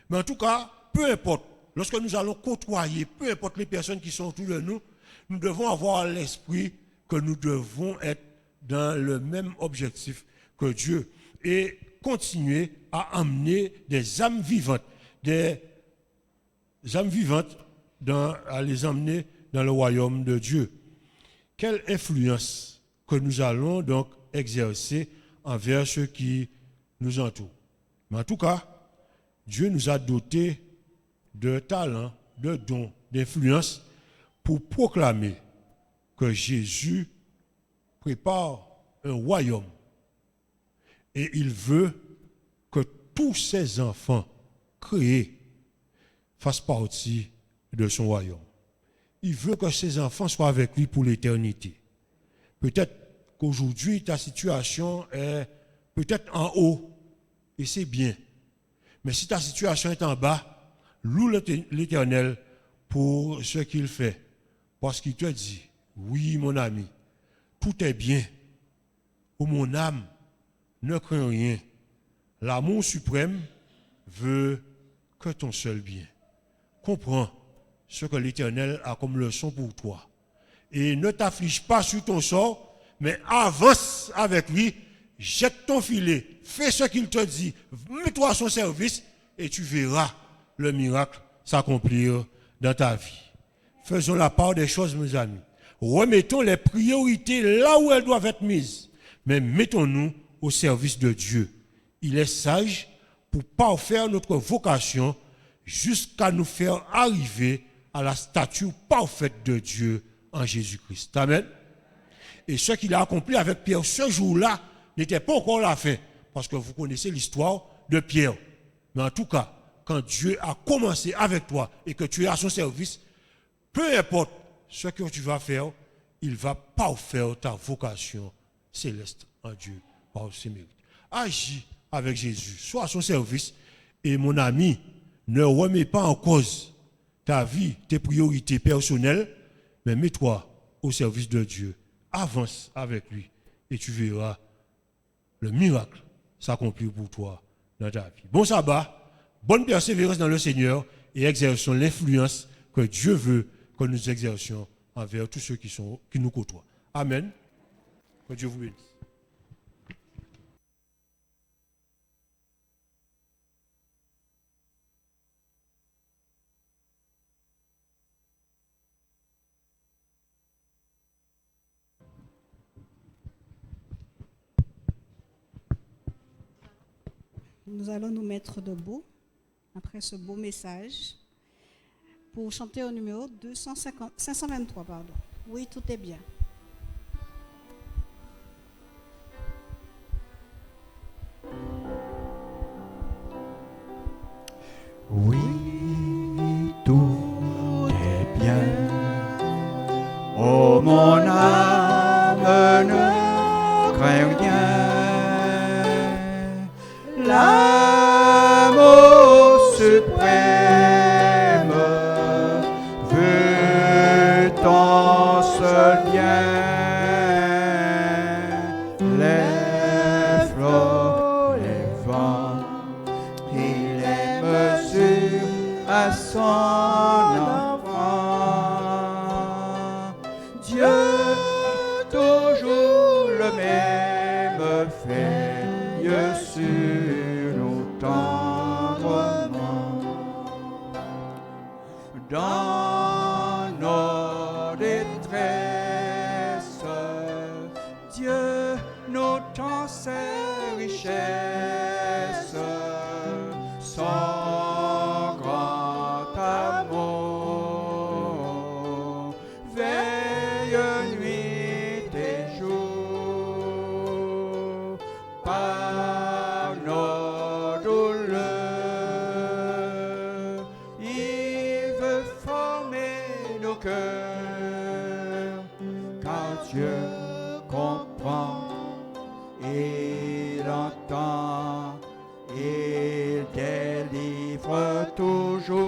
Mais en tout cas, peu importe, lorsque nous allons côtoyer, peu importe les personnes qui sont autour de nous, nous devons avoir à l'esprit que nous devons être dans le même objectif que Dieu et continuer à amener des âmes vivantes, à les emmener dans le royaume de Dieu. Quelle influence que nous allons donc exercer envers ceux qui nous entourent. Mais en tout cas, Dieu nous a dotés de talents, de dons, d'influence pour proclamer que Jésus prépare un royaume et il veut que tous ses enfants créés fassent partie de son royaume. Il veut que ses enfants soient avec lui pour l'éternité. Peut-être qu'aujourd'hui, ta situation est peut-être en haut, et c'est bien. Mais si ta situation est en bas, loue l'Éternel pour ce qu'il fait. Parce qu'il te dit, oui mon ami, tout est bien. Ô mon âme, ne crains rien. L'amour suprême veut que ton seul bien. Comprends ce que l'Éternel a comme leçon pour toi. Et ne t'afflige pas sur ton sort, mais avance avec lui, jette ton filet, fais ce qu'il te dit, mets-toi à son service et tu verras le miracle s'accomplir dans ta vie. Faisons la part des choses, mes amis. Remettons les priorités là où elles doivent être mises, mais mettons-nous au service de Dieu. Il est sage pour parfaire notre vocation jusqu'à nous faire arriver à la stature parfaite de Dieu en Jésus-Christ. Amen. Et ce qu'il a accompli avec Pierre ce jour-là n'était pas encore la fin, parce que vous connaissez l'histoire de Pierre. Mais en tout cas, quand Dieu a commencé avec toi et que tu es à son service, peu importe ce que tu vas faire, il va parfaire ta vocation céleste en Dieu par ses mérites. Agis avec Jésus, sois à son service et mon ami, ne remets pas en cause ta vie, tes priorités personnelles, mais mets-toi au service de Dieu. Avance avec lui et tu verras le miracle s'accomplir pour toi dans ta vie. Bon sabbat, bonne persévérance dans le Seigneur et exerçons l'influence que Dieu veut que nous exercions envers tous ceux qui nous côtoient. Amen. Que Dieu vous bénisse. Nous allons nous mettre debout après ce beau message pour chanter au numéro 523. Pardon. Oui, tout est bien. Oui, tout est bien. Oh mon âme, ne crains rien. L'amour suprême veut ton seul bien. Les flots, les vents, il les mesure à son enfant. Dieu, toujours le même, veille sur nous tendrement. Dans nos détresses, Dieu nous tend ses richesses, son grand amour veille nuit et jour par nos douleurs. Il veut former nos cœurs, car Dieu comprend, il entend, il délivre toujours.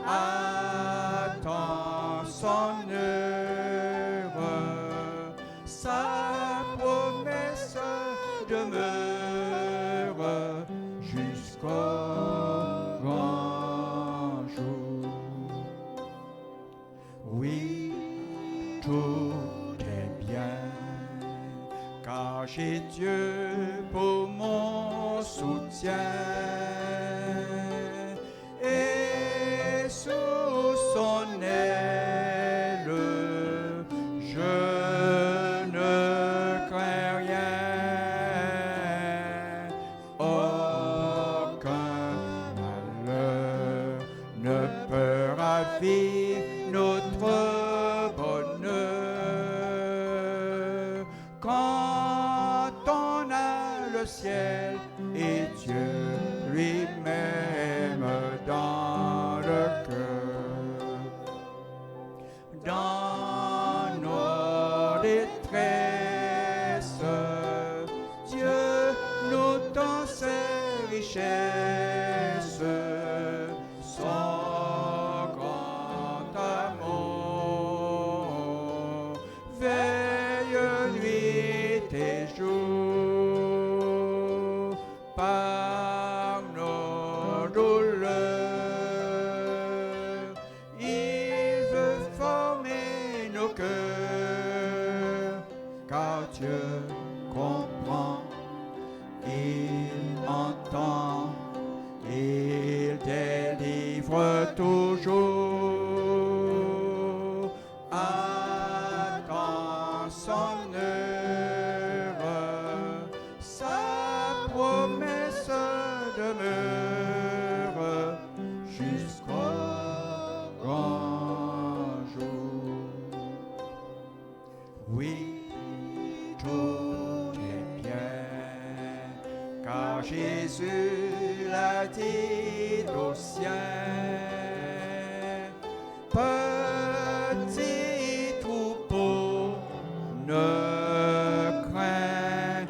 Attends son heure, sa promesse demeure jusqu'au grand jour. Oui, tout est bien, car j'ai Dieu pour mon soutien. Et sous son aile, je ne crains rien. Aucun malheur ne peut ravir notre bonheur. Quand on a le ciel et Dieu lui-même dans le cœur, dans nos détresses, Dieu nous tend ses richesses, son grand amour veille nuit et jour par nos douleurs. Il veut former nos cœurs, car Dieu comprend, il entend, il délivre toujours. Attends son heure, sa promesse demeure jusqu'au grand jour. Oui, tout est bien, car Jésus petit au ciel. Petit troupeau, ne crains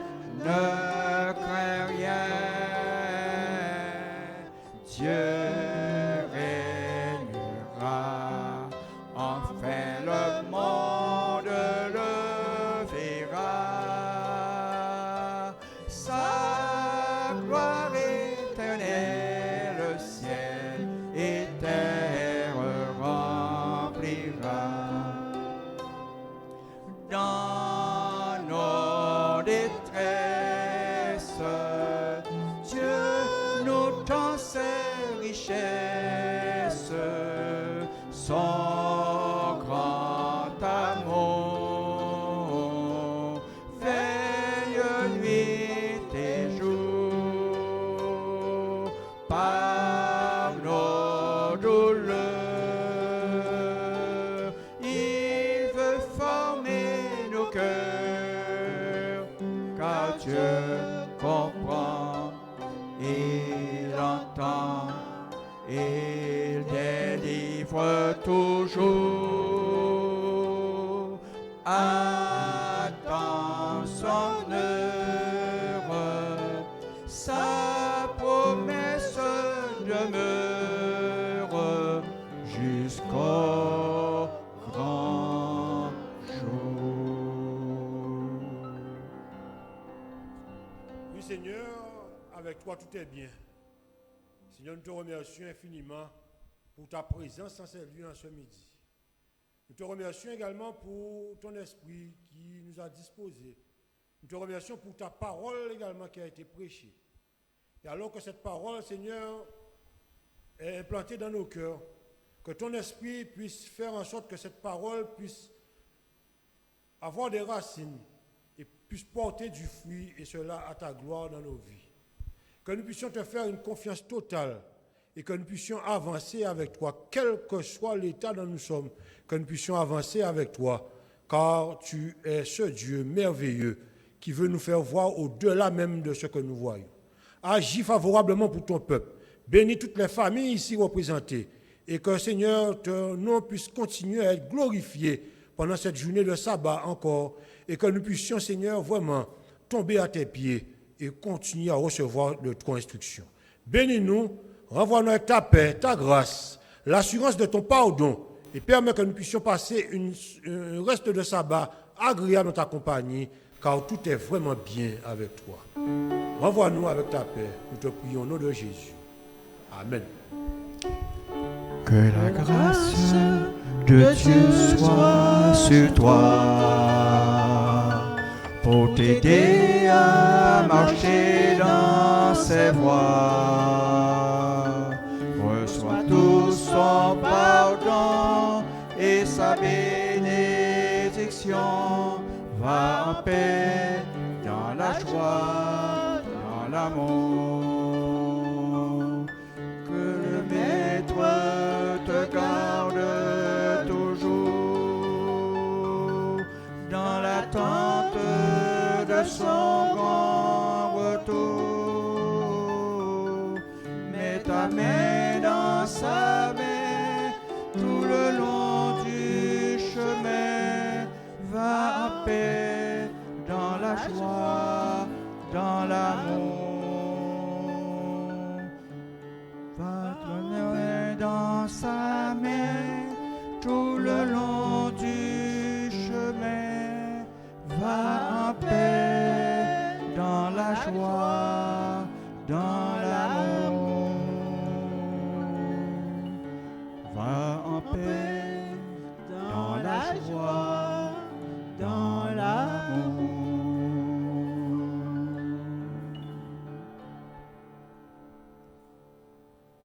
rien. Dieu régnera, enfin le monde le verra. Sa gloire éternelle, le ciel et terre remplira. Dans nos détresses, Dieu nous tend ses richesses, son grand amour, veille nuit et jour, par nos douleurs, il veut former nos cœurs, car Dieu comprend, il entend, il délivre toujours. Attends son heure, sa promesse demeure jusqu'au grand jour. Oui, Seigneur, avec toi tout est bien. Seigneur, nous te remercions infiniment pour ta présence dans cette lieu en ce midi. Nous te remercions également pour ton esprit qui nous a disposés. Nous te remercions pour ta parole également qui a été prêchée. Et alors que cette parole, Seigneur, est implantée dans nos cœurs, que ton esprit puisse faire en sorte que cette parole puisse avoir des racines et puisse porter du fruit, et cela à ta gloire dans nos vies. Que nous puissions te faire une confiance totale et que nous puissions avancer avec toi, quel que soit l'état dont nous sommes, que nous puissions avancer avec toi, car tu es ce Dieu merveilleux qui veut nous faire voir au-delà même de ce que nous voyons. Agis favorablement pour ton peuple. Bénis toutes les familles ici représentées et que, Seigneur, ton nom puisse continuer à être glorifié pendant cette journée de sabbat encore et que nous puissions, Seigneur, vraiment tomber à tes pieds et continuer à recevoir de ton instruction. Bénis-nous, renvoie-nous avec ta paix, ta grâce, l'assurance de ton pardon et permets que nous puissions passer un reste de sabbat agréable dans ta compagnie, car tout est vraiment bien avec toi. Renvoie-nous avec ta paix. Nous te prions au nom de Jésus. Amen. Que la grâce de Dieu soit sur toi pour t'aider à marcher dans ses voies. Reçois tout son pardon et sa bénédiction. Va en paix dans la joie, dans l'amour. Que le Maître te garde toujours dans l'attente de son grand retour. Mets ta main dans sa main tout le long du chemin. Va en paix dans la joie, dans l'amour. Va donner dans sa main tout le long du chemin. Va en paix dans la joie, dans l'amour. Va en paix dans la joie.